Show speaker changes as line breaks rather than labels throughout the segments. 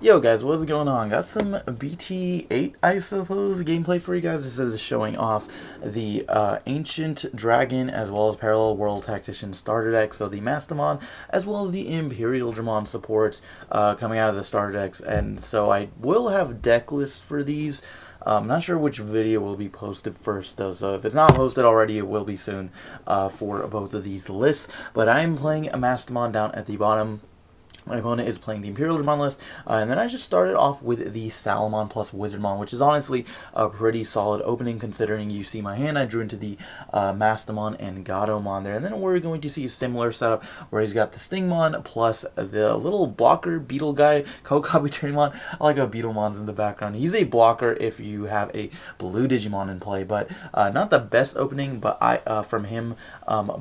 Yo guys, what's going on? Got some BT8, I suppose, gameplay for you guys. This is showing off the Ancient Dragon as well as Parallel World Tactician starter deck. So the Mastemon as well as the Imperialdramon support coming out of the starter decks. And so I will have deck lists for these. I'm not sure which video will be posted first though, so if it's not posted already, it will be soon for both of these lists. But I'm playing a Mastemon down at the bottom. My opponent is playing the Imperialdramon list, and then I just started off with the Salamon plus Wizardmon, which is honestly a pretty solid opening considering you see my hand. I drew into the Mastemon and Gatomon there, and then we're going to see a similar setup where he's got the Stingmon plus the little blocker beetle guy, Kokabutrimon. I like how Beetlemon's in the background. He's a blocker if you have a blue Digimon in play, but not the best opening but from him,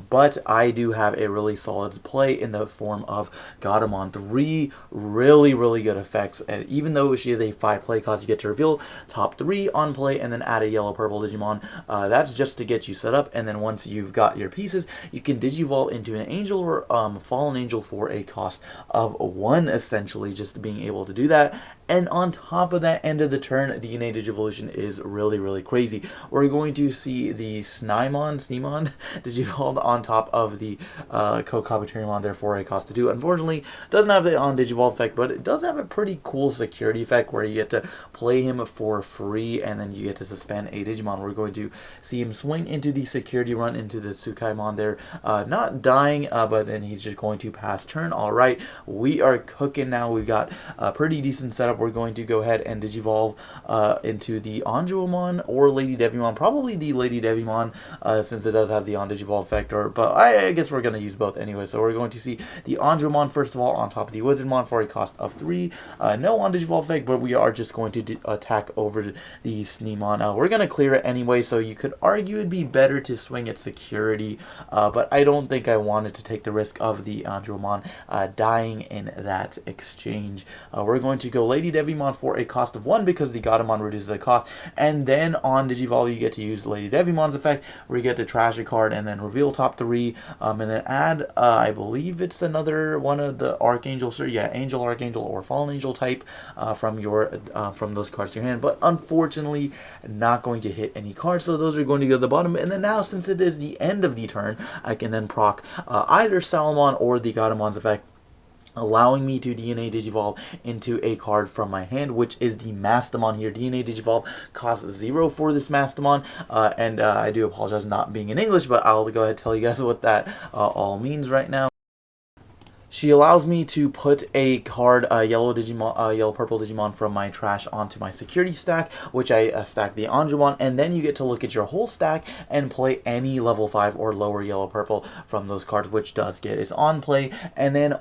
but I do have a really solid play in the form of Gatomon. Three really good effects, and even though she is a 5 play cost, you get to reveal top 3 on play and then add a yellow purple Digimon. That's just to get you set up, and then once you've got your pieces, you can Digivolve into an angel or fallen angel for a cost of 1, essentially, just being able to do that. And on top of that, end of the turn, DNA Digivolution is really crazy. We're going to see the Snymon Digivolved on top of the Kokabutrimon, therefore a cost to do. Unfortunately, doesn't have the on Digivolve effect, but it does have a pretty cool security effect where you get to play him for free and then you get to suspend a Digimon. We're going to see him swing into the security run into the Tsukaimon there, not dying, but then he's just going to pass turn. Alright, we are cooking now. We've got a pretty decent setup. We're going to go ahead and Digivolve into the Anjuomon or Lady Devimon, probably the Lady Devimon, since it does have the on Digivolve effect, but I guess we're going to use both anyway. So we're going to see the Anjuomon first of all on top of the Wizardmon for a cost of 3. No on Digivolve effect, but we are just going to attack over the Sneemon. We're going to clear it anyway, so you could argue it'd be better to swing at security, but I don't think I wanted to take the risk of the Anjuomon dying in that exchange. We're going to go Lady Devimon for a cost of 1 because the Gatomon reduces the cost, and then on Digivolve you get to use Lady Devimon's effect where you get to trash a card and then reveal top 3, and then add, I believe it's another one of the Archangels, or yeah, Angel, Archangel, or Fallen Angel type from those cards to your hand, but unfortunately not going to hit any cards, so those are going to go to the bottom. And then now, since it is the end of the turn, I can then proc either Salamon or the Gatomon's effect, allowing me to DNA Digivolve into a card from my hand, which is the Mastemon here. DNA Digivolve costs 0 for this Mastemon, and I do apologize not being in English, but I'll go ahead and tell you guys what that all means right now. She allows me to put a card, yellow purple Digimon from my trash onto my security stack, which I stack the Anjuomon, and then you get to look at your whole stack and play any level 5 or lower yellow purple from those cards, which does get its on play. And then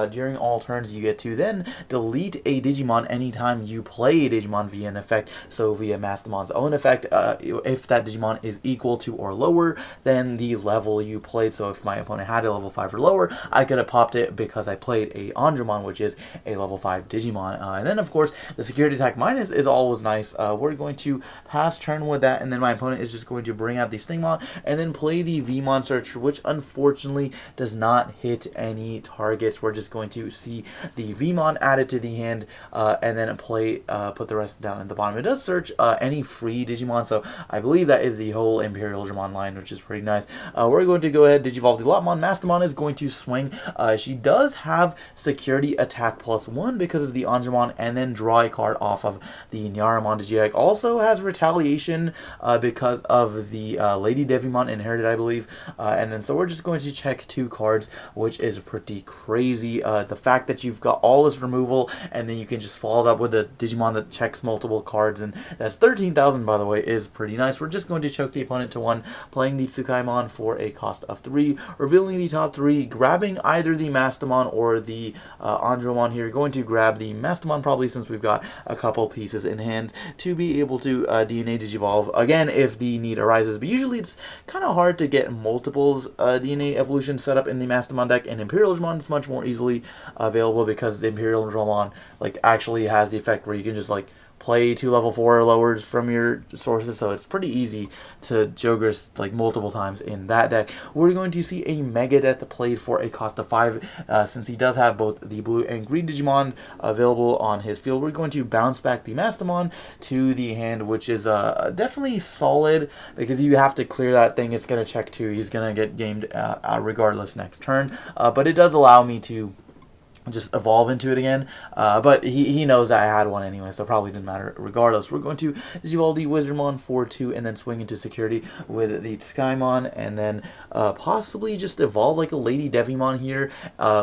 during all turns, you get to then delete a Digimon anytime you play a Digimon via an effect. So via Mastemon's own effect, if that Digimon is equal to or lower than the level you played. So if my opponent had a level 5 or lower, I could have popped it because I played a Anjuomon, which is a level 5 Digimon. And then, of course, the security attack minus is always nice. We're going to pass turn with that, and then my opponent is just going to bring out the Stingmon and then play the Vmon Searcher, which unfortunately does not hit any targets. We're just going to see the Vmon added to the hand, and then put the rest down at the bottom. It does search any free Digimon, so I believe that is the whole Imperialdramon line, which is pretty nice. We're going to go ahead Digivolve the Lotmon. Mastemon is going to swing. She does have security attack +1 because of the Anjuomon, and then draw a card off of the Nyaramon Digiegg. Also has retaliation because of the Lady Devimon inherited, I believe. And then so we're just going to check 2 cards, which is pretty crazy. The fact that you've got all this removal, and then you can just follow it up with a Digimon that checks multiple cards, and that's 13,000, by the way, is pretty nice. We're just going to choke the opponent to 1, playing the Tsukaimon for a cost of 3, revealing the top 3, grabbing either the Mastemon or the Anjuomon here. Going to grab the Mastemon probably, since we've got a couple pieces in hand to be able to DNA Digivolve again if the need arises, but usually it's kind of hard to get multiples DNA evolution set up in the Mastemon deck, and Imperialdramon is much more easily available because the Imperialdramon actually has the effect where you can just play 2 level 4 lowers from your sources, so it's pretty easy to Jogris like multiple times in that deck. We're going to see a Megadeth played for a cost of 5, since he does have both the blue and green Digimon available on his field. We're going to bounce back the Mastemon to the hand, which is definitely solid because you have to clear that thing. It's going to check 2. He's going to get gamed regardless next turn, but it does allow me to just evolve into it again, but he knows that I had one anyway, so it probably didn't matter regardless. We're going to Digivolve the Wizardmon for 2 and then swing into security with the Skymon, and then possibly just evolve like a Lady Devimon here,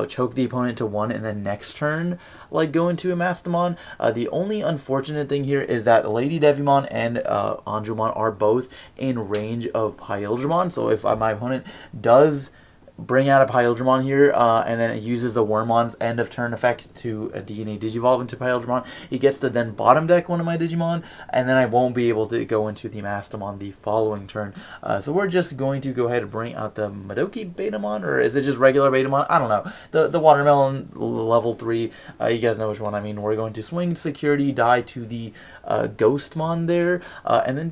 choke the opponent to 1, and then next turn like go into a Mastemon. The only unfortunate thing here is that Lady Devimon and Andromon are both in range of Imperialdramon, so if my opponent does bring out a Imperialdramon here, and then it uses the Wormon's end of turn effect to DNA Digivolve into Imperialdramon. He gets to then bottom deck one of my Digimon, and then I won't be able to go into the Mastemon the following turn. So we're just going to go ahead and bring out the Madoki Betamon, or is it just regular Betamon? I don't know. The Watermelon level 3, you guys know which one I mean. We're going to swing security, die to the Ghostmon there, and then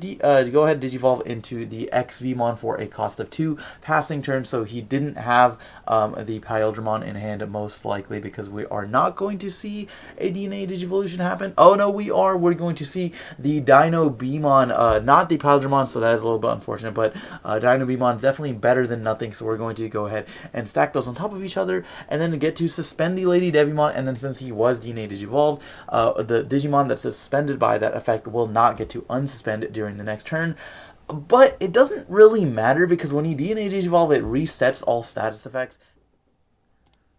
go ahead and Digivolve into the XVmon for a cost of 2, passing turn, so he didn't have the Imperialdramon in hand most likely, because we are not going to see a DNA Digivolution happen. Oh no, we are. We're going to see the Dino Beamon, not the Imperialdramon, so that is a little bit unfortunate, but Dino Beamon is definitely better than nothing, so we're going to go ahead and stack those on top of each other, and then get to suspend the Lady Devimon, and then since he was DNA Digivolved, the Digimon that's suspended by that effect will not get to unsuspend it during the next turn. But it doesn't really matter, because when you DNA Digivolve, it resets all status effects.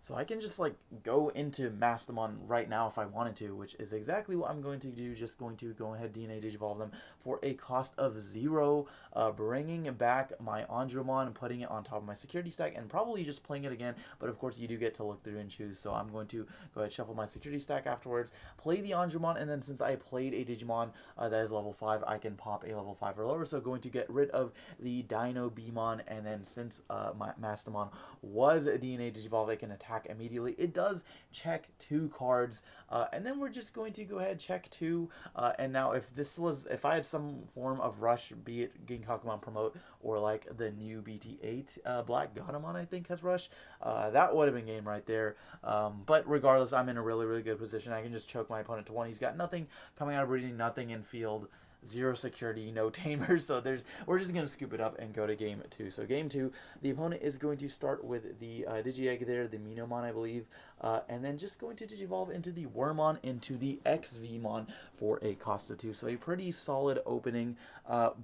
So I can just like go into Mastemon right now if I wanted to, which is exactly what I'm going to do. Just going to go ahead DNA Digivolve them for a cost of 0, bringing back my Andromon and putting it on top of my security stack, and probably just playing it again. But of course you do get to look through and choose. So I'm going to go ahead shuffle my security stack afterwards, play the Andromon, and then since I played a Digimon that is level 5, I can pop a level 5 or lower. So going to get rid of the Dino Beamon, and then since my Mastemon was a DNA Digivolve, I can attack immediately. It does check 2 cards, and then we're just going to go ahead check 2, and now if I had some form of rush, be it Ginkakumon Promote or like the new BT8 Black Godamon I think has rush, that would have been game right there. But regardless, I'm in a really good position. I can just choke my opponent to 1. He's got nothing coming out of breeding, nothing in field, 0 security, no tamer, so we're just going to scoop it up and go to game 2. So game 2, the opponent is going to start with the Digi-Egg there, the Minomon I believe, and then just going to Digivolve into the Wormmon into the XVmon for a cost of 2. So a pretty solid opening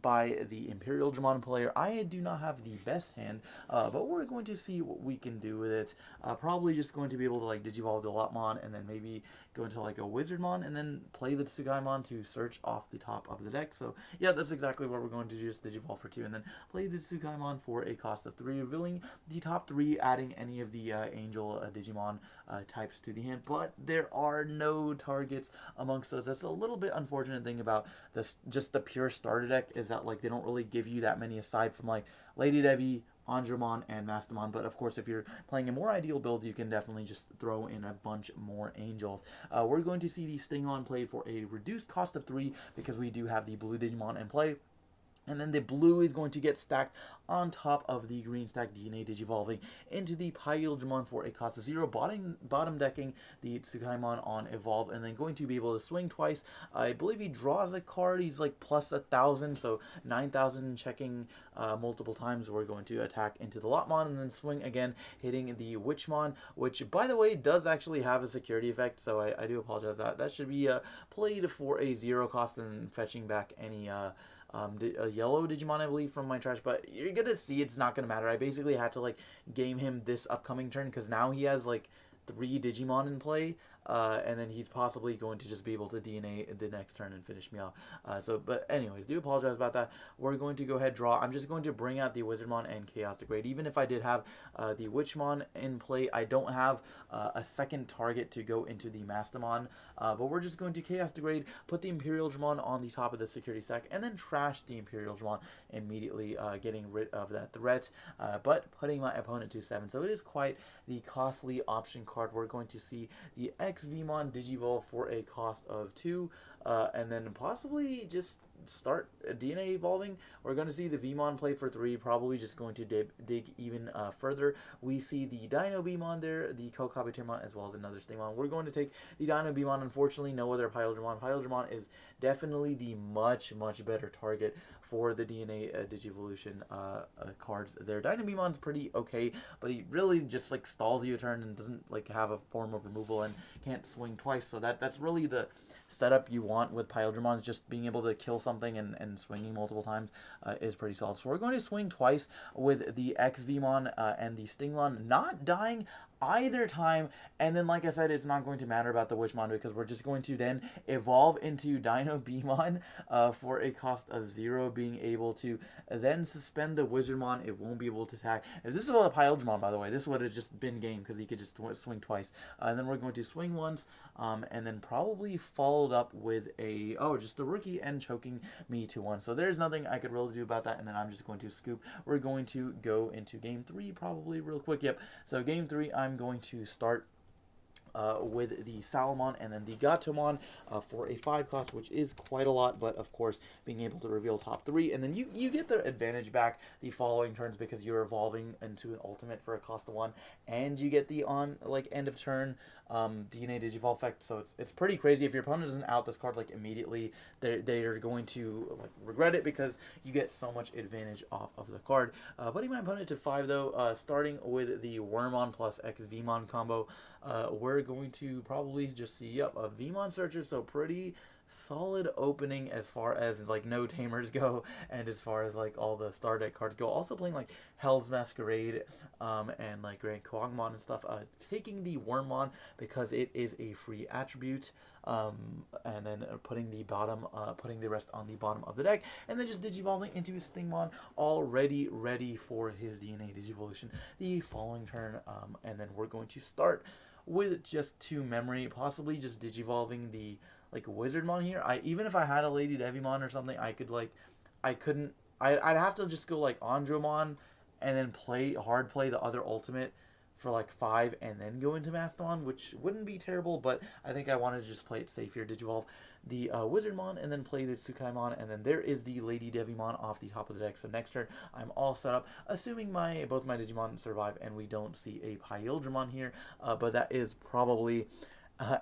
by the Imperialdramon player. I do not have the best hand, but we're going to see what we can do with it. Probably just going to be able to like Digivolve the Lotmon, and then maybe go into like a Wizardmon, and then play the Tsugaimon to search off the top of the deck. So yeah, that's exactly what we're going to do, just Digivolve for 2, and then play the Tsugaimon for a cost of 3, revealing the top 3, adding any of the Angel Digimon types to the hand. But there are no targets amongst those. That's a little bit unfortunate thing about this, just the pure starter deck, is that like they don't really give you that many aside from like Lady Devi, Andromon, and Mastemon. But of course, if you're playing a more ideal build, you can definitely just throw in a bunch more Angels. We're going to see the Stingon played for a reduced cost of 3, because we do have the blue Digimon in play. And then the blue is going to get stacked on top of the green stack DNA Digivolving into the Imperialdramon for a cost of 0, bottom decking the Tsugaimon on Evolve, and then going to be able to swing twice. I believe he draws a card. He's like plus 1,000, so 9,000 checking multiple times. We're going to attack into the Lotmon and then swing again, hitting the Witchmon, which by the way does actually have a security effect, so I do apologize. That should be played for a 0 cost and fetching back any a yellow Digimon, I believe, from my trash, but you're gonna see it's not gonna matter. I basically had to like game him this upcoming turn, because now he has like 3 Digimon in play, and then he's possibly going to just be able to DNA the next turn and finish me off. But anyways, do apologize about that. We're going to go ahead draw. I'm just going to bring out the Wizardmon and Chaos Degrade. Even if I did have the Witchmon in play, I don't have a second target to go into the Mastemon, but we're just going to Chaos Degrade, put the Imperialdramon on the top of the security stack, and then trash the Imperialdramon immediately, getting rid of that threat, but putting my opponent to 7. So it is quite the costly option card. We're going to see the XVmon Digivolve for a cost of 2, and then possibly just start DNA evolving. We're going to see the Vmon played for 3, probably just going to dig even further. We see the Dino Beamon there, the Kokabutermon, as well as another Stingmon. We're going to take the Dino Beamon. Unfortunately, no other Imperialdramon. Imperialdramon is definitely the much better target for the DNA Digivolution cards there. Dino Beamon's pretty okay, but he really just like stalls you a turn and doesn't like have a form of removal and can't swing twice. So that's really the setup you want with Imperialdramon, just being able to kill something and swinging multiple times is pretty solid. So we're going to swing twice with the XVmon and the Stingmon, not dying either time, and then like I said, it's not going to matter about the Wishmon because we're just going to then evolve into Dino Beamon for a cost of 0, being able to then suspend the Wizardmon. It won't be able to attack. If this is a Imperialdramon, by the way, this would have just been game because he could just swing twice. And then we're going to swing once, and then probably followed up with a just a rookie and choking me to 1. So there's nothing I could really do about that, and then I'm just going to scoop. We're going to go into game 3 probably real quick. Yep. So game 3, I'm going to start with the Salamon and then the Gatomon for a 5 cost, which is quite a lot, but of course being able to reveal top 3, and then you get the advantage back the following turns because you're evolving into an ultimate for a cost of 1, and you get the on like end of turn DNA Digivolve effect. So it's pretty crazy. If your opponent doesn't out this card like immediately, they're going to like regret it because you get so much advantage off of the card. Putting my opponent to 5 though, starting with the Wormon plus XVmon combo, we're going to probably just see a Vmon Searcher, so pretty solid opening as far as like no tamers go and as far as like all the star deck cards go. Also playing like Hell's Masquerade and like Grand Kog'Mon and stuff. Taking the Wormmon because it is a free attribute, and then putting the rest on the bottom of the deck, and then just digivolving into his Stingmon already ready for his DNA Digivolution the following turn, and then we're going to start with just 2 memory, possibly just digivolving the like Wizardmon here. Even if I had a Lady Devimon or something, I'd have to just go like Andromon and then hard play the other ultimate for like 5 and then go into Mastemon, which wouldn't be terrible, but I think I wanted to just play it safe here. Digivolve the Wizardmon and then play the Tsukaimon, and then there is the Lady Devimon off the top of the deck. So next turn, I'm all set up, assuming both my Digimon survive and we don't see a Imperialdramon here, but that is probably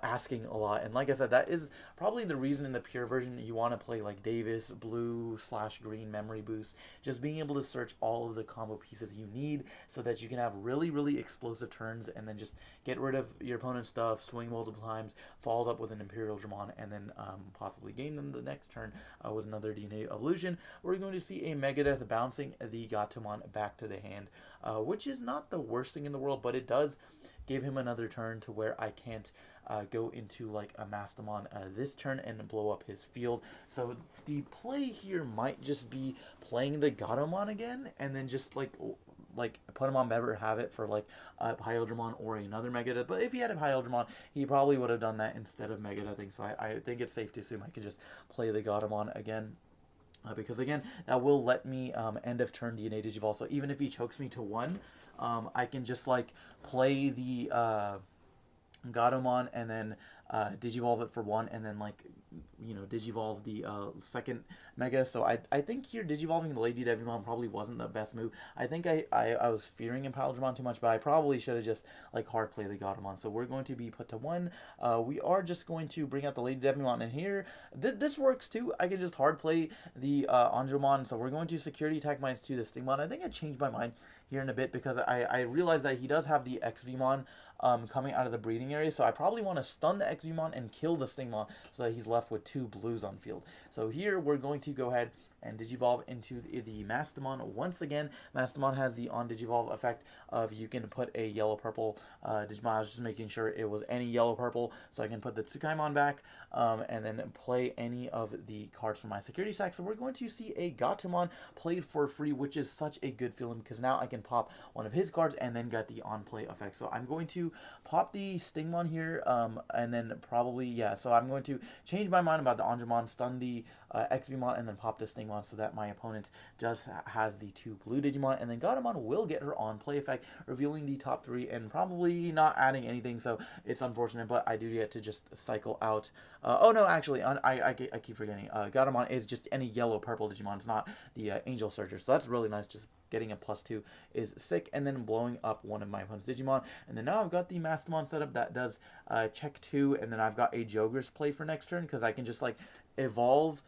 asking a lot. And like I said, that is probably the reason in the pure version you want to play like Davis, blue/green memory boost, just being able to search all of the combo pieces you need so that you can have really explosive turns and then just get rid of your opponent's stuff, swing multiple times, followed up with an Imperialdramon, and then possibly game them the next turn with another DNA Evolution. We're going to see a Megadeth bouncing the Gatomon back to the hand, which is not the worst thing in the world, but it does give him another turn to where I can't go into like a Mastemon this turn and blow up his field. So the play here might just be playing the Gatomon again and then just like put him on Never Have It for like a Imperialdramon or another Megadeth. But if he had a Imperialdramon, he probably would have done that instead of Megadething. So I think it's safe to assume I could just play the Gatomon again. Because again, that will let me end of turn DNA Digivolve. So even if he chokes me to 1, I can just like play the Gatomon and then digivolve it for 1, and then like digivolve the second Mega. So I think here digivolving the Lady Devimon probably wasn't the best move. I think I was fearing Imperialdramon too much, but I probably should have just like hard play the Gatomon. So we're going to be put to 1. We are just going to bring out the Lady Devimon, and here this works too. I can just hard play the Andromon. So we're going to security attack -2 the Stingmon. I think I changed my mind here in a bit because I realized that he does have the XVmon coming out of the breeding area, so I probably want to stun the XVmon and kill the Stingmon so that he's left with 2 blues on field. So here we're going to go ahead and digivolve into the Mastemon once again. Mastemon has the on digivolve effect of you can put a yellow-purple Digimon. I was just making sure it was any yellow-purple, so I can put the Tsukaimon back and then play any of the cards from my security stack. So we're going to see a Gatomon played for free, which is such a good feeling because now I can pop one of his cards and then get the on-play effect. So I'm going to pop the Stingmon here, and then probably, so I'm going to change my mind about the Andromon, stun the XVmon and then pop this Stingmon so that my opponent just has the 2 blue Digimon, and then Gatomon will get her on play effect, revealing the top 3 and probably not adding anything, so it's unfortunate, but I do get to just cycle out. Oh no, actually, I keep forgetting. Gatomon is just any yellow-purple Digimon. It's not the Angel Searcher, so that's really nice. Just getting a +2 is sick, and then blowing up one of my opponent's Digimon. And then now I've got the Mastemon setup that does check 2, and then I've got a Jogress play for next turn, because I can just like evolve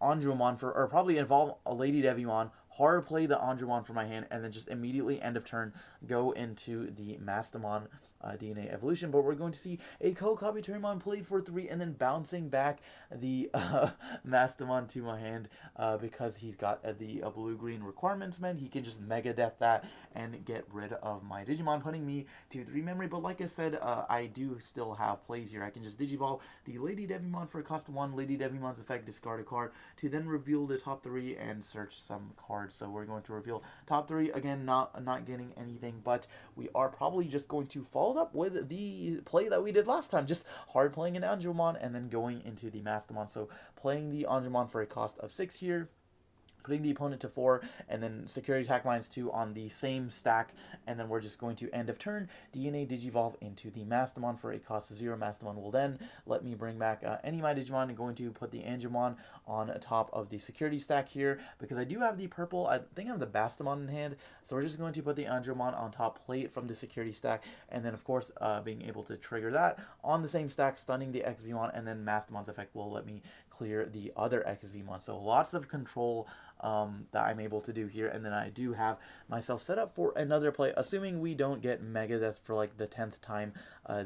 Andromon for, or probably involve a Lady Devimon, hard play the Andromon for my hand, and then just immediately end of turn go into the Mastemon DNA evolution. But we're going to see a co-copy Terramon played for 3, and then bouncing back the Mastemon to my hand because he's got the blue-green requirements meant. He can just Mega Death that and get rid of my Digimon, putting me to 3 memory. But like I said, I do still have plays here. I can just Digivolve the Lady Devimon for a cost of 1, Lady Devimon's effect, discard a card, to then reveal the top 3 and search some cards. So we're going to reveal top 3 again, not getting anything, but we are probably just going to follow it up with the play that we did last time, just hard playing an Andromon and then going into the Mastemon. So playing the Andromon for a cost of 6 here, putting the opponent to 4, and then security attack -2 on the same stack, and then we're just going to end of turn DNA Digivolve into the Mastemon for a cost of 0. Mastemon will then let me bring back any of my Digimon. I'm going to put the Angemon on top of the security stack here, because I do have the purple, I think I have the Bastamon in hand, so we're just going to put the Angemon on top, play it from the security stack, and then of course being able to trigger that on the same stack, stunning the XVmon, and then Mastemon's effect will let me clear the other XVmon. So lots of control that I'm able to do here, and then I do have myself set up for another play. Assuming we don't get Mega Death for like the 10th time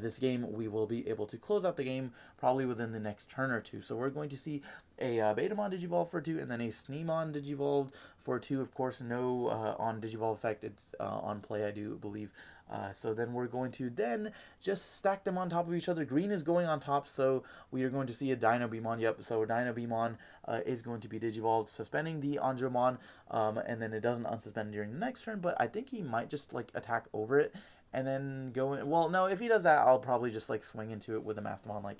this game, we will be able to close out the game probably within the next turn or 2. So we're going to see a Betamon Digivolve for 2, and then a Sneemon Digivolve for 2. Of course, no on Digivolve effect. It's on play, I do believe. So then we're going to then just stack them on top of each other. Green is going on top, so we are going to see a Dino Beamon. Yep, so Dino Beamon is going to be Digivolved, suspending the Andromon, and then it doesn't unsuspend during the next turn, but I think he might just like attack over it and then go in. Well, no, if he does that, I'll probably just like swing into it with the Mastemon, like,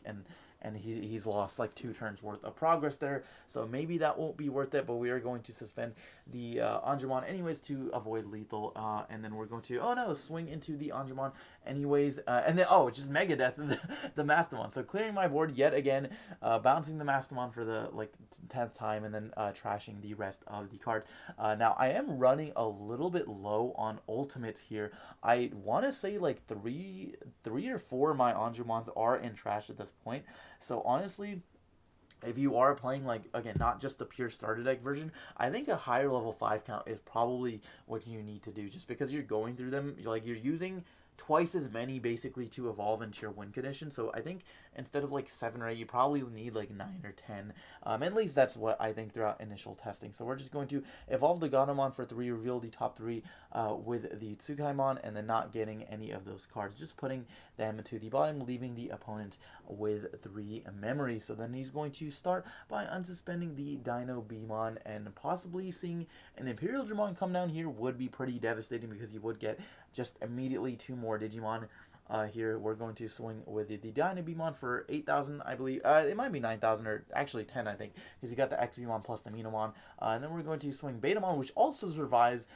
and he's lost like 2 turns worth of progress there, so maybe that won't be worth it. But we are going to suspend the Andromon anyways to avoid lethal, and then we're going to, oh no, swing into the Andromon anyways, and then, oh, it's just Mega Death the Mastemon. So clearing my board yet again, bouncing the Mastemon for the like 10th time, and then trashing the rest of the cards. Now I am running a little bit low on ultimates here. I want to say like three or 4 of my Andromons are in trash at this point. So honestly, if you are playing, like, again, not just the pure starter deck version, I think a higher level 5 count is probably what you need to do, just because you're going through them, like, you're using twice as many basically to evolve into your win condition. So I think instead of like 7 or 8, you probably need like 9 or 10. At least that's what I think throughout initial testing. So we're just going to evolve the Gatomon for 3, reveal the top 3 with the Tsukaimon, and then not getting any of those cards, just putting them to the bottom, leaving the opponent with 3 memories. So then he's going to start by unsuspending the Dino Beamon, and possibly seeing an Imperialdramon come down here would be pretty devastating, because he would get just immediately 2 more Digimon. Here we're going to swing with the Dino Beamon for 8,000, I believe. It might be 9,000, or actually 10, I think, because you got the XVmon plus the Minomon. And then we're going to swing Betamon, which also survives.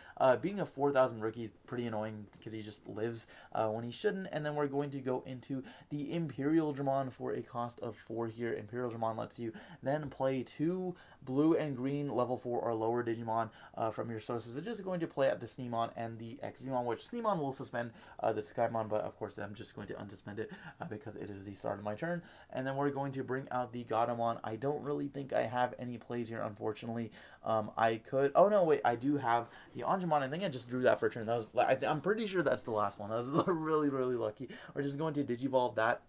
Being a 4,000 rookie is pretty annoying, because he just lives when he shouldn't. And then we're going to go into the Imperialdramon for a cost of 4 here. Imperialdramon lets you then play 2 blue and green level 4 or lower Digimon from your sources. It's just going to play at the Sneemon and the XVmon, which Sneemon will suspend the Tsukaimon, but of course I'm just going to unsuspend it because it is the start of my turn. And then we're going to bring out the Gatomon. I don't really think I have any plays here, unfortunately. I could, oh no, wait, I do have the Angemon. I think I just drew that for a turn. That was, I'm pretty sure that's the last one. That was really, really lucky. We're just going to Digivolve that.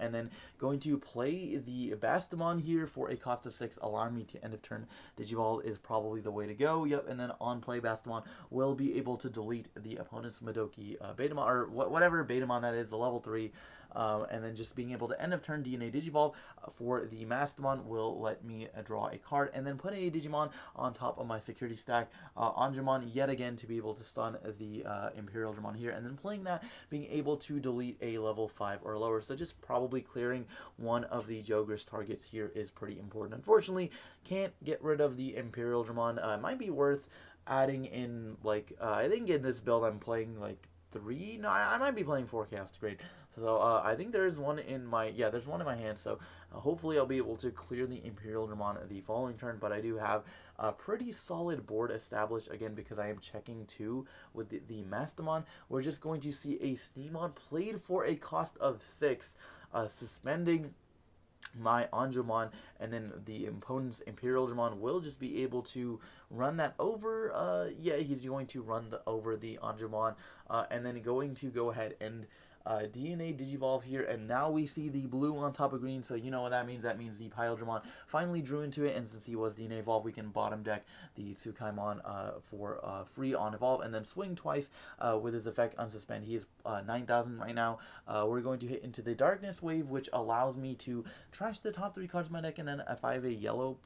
And then going to play the Bastamon here for a cost of 6, allowing me to end of turn Digivolve is probably the way to go. Yep, and then on play, Bastamon will be able to delete the opponent's Madoki Betamon, or whatever Betamon that is, the level 3 and then just being able to end of turn DNA Digivolve for the Mastemon will let me draw a card, and then put a Digimon on top of my security stack, Angemon yet again, to be able to stun the Imperialdramon here, and then playing that, being able to delete a level 5 or lower. So just probably clearing one of the Jogger's targets here is pretty important. Unfortunately, can't get rid of the Imperialdramon. Might be worth adding in, like, I think in this build I'm playing like 3. No, I might be playing 4 Chaos Grade. So I think there's one in my, yeah, there's one in my hand. So hopefully I'll be able to clear the Imperialdramon the following turn. But I do have a pretty solid board established, again, because I am checking 2 with the Mastemon. We're just going to see a Steamon played for a cost of 6, suspending my Angemon, and then the opponent's Imperialdramon will just be able to run that over. Yeah, he's going to run over the Angemon, and then going to go ahead and DNA Digivolve here, and now we see the blue on top of green, so you know what that means. That means the Imperialdramon finally drew into it, and since he was DNA Evolve, we can bottom deck the Tsukaimon for free on Evolve, and then swing twice with his effect Unsuspend. He is 9,000 right now. We're going to hit into the Darkness Wave, which allows me to trash the top 3 cards of my deck, and then if I have a yellow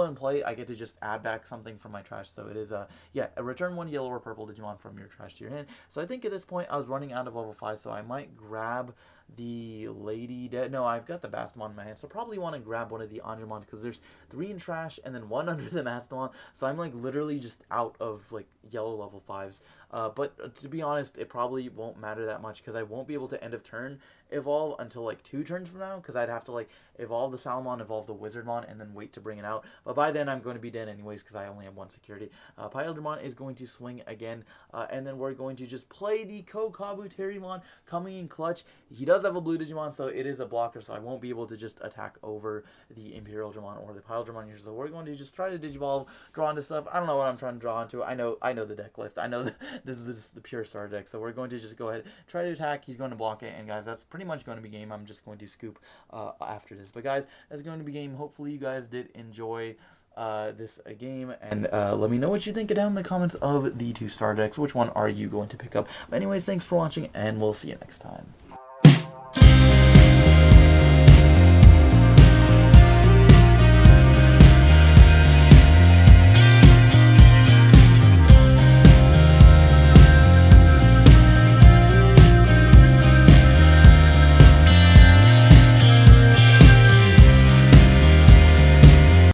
in play, I get to just add back something from my trash. So it is yeah, return 1 yellow or purple Digimon from your trash to your hand. So I think at this point I was running out of level 5, so I might grab the Lady Dead. No, I've got the Mastemon in my hand, so probably want to grab one of the Angemons, because there's 3 in trash and then 1 under the Mastemon, so I'm like literally just out of like yellow level 5s. But to be honest, it probably won't matter that much, because I won't be able to end of turn evolve until like 2 turns from now, because I'd have to like evolve the Salamon, evolve the Wizardmon, and then wait to bring it out. But by then I'm going to be dead anyways, because I only have 1 security. Imperialdramon is going to swing again, and then we're going to just play the Kokabuterimon coming in clutch. He does have a blue Digimon, so it is a blocker, so I won't be able to just attack over the Imperialdramon or the Imperialdramon here. So we're going to just try to Digivolve, draw into stuff. I don't know what I'm trying to draw into. I know the deck list. I know this is the pure starter deck, so we're going to just go ahead, try to attack. He's going to block it, and guys, that's pretty much going to be game. I'm just going to scoop after this. But guys, that's going to be game. Hopefully you guys did enjoy this game, and let me know what you think down in the comments of the 2 star decks. Which one are you going to pick up? But anyways, thanks for watching, and we'll see you next time.